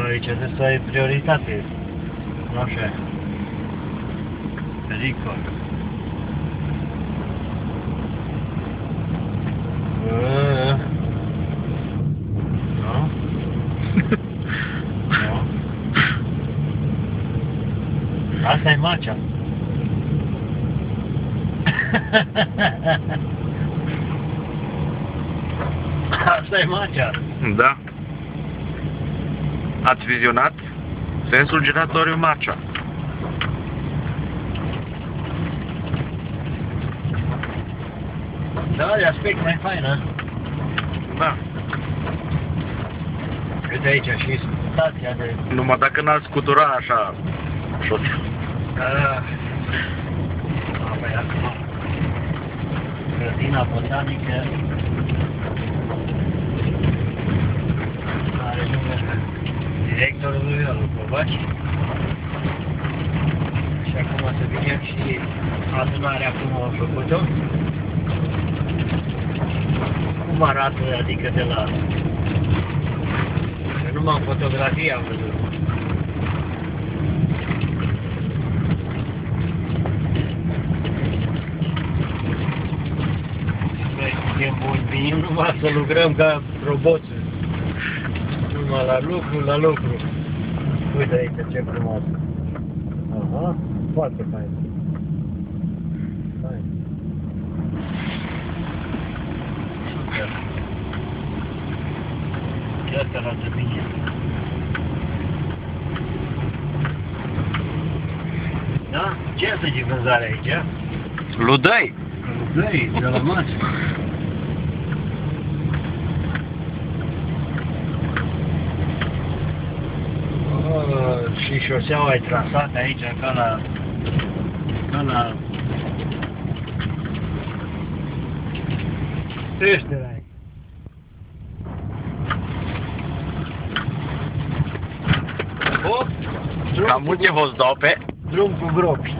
aici trebuie să ai prioritate. Nu așa. Pericol. Nu? Nu? Asta e macea. Asta e macea. Da. Ați vizionat sensul giratoriu Macea. Da, de aspect mai faină. Da. Uite aici și stația de... Numai dacă n-ați scutura așa șoț. Păi acum grădina botanică are numele directorului Ionu Covaci. Și acum să vedem și adunarea cum au făcut-o. Cum arată, adică de la... Că numai în fotografie am văzut. Suntem buni, venim numai să lucrăm ca roboți. Numai la lucru, la lucru. Uite aici ce frumos. Aha, foarte fain. Fain. Super. Chiar că arată bine. Da? Ce să zic vânzare aici? Ludăi! Ludăi, de la masă. Și șoseaua e trasată aici ca la peștera aici. Hop, Cam multe hozdope. drum cu gropi.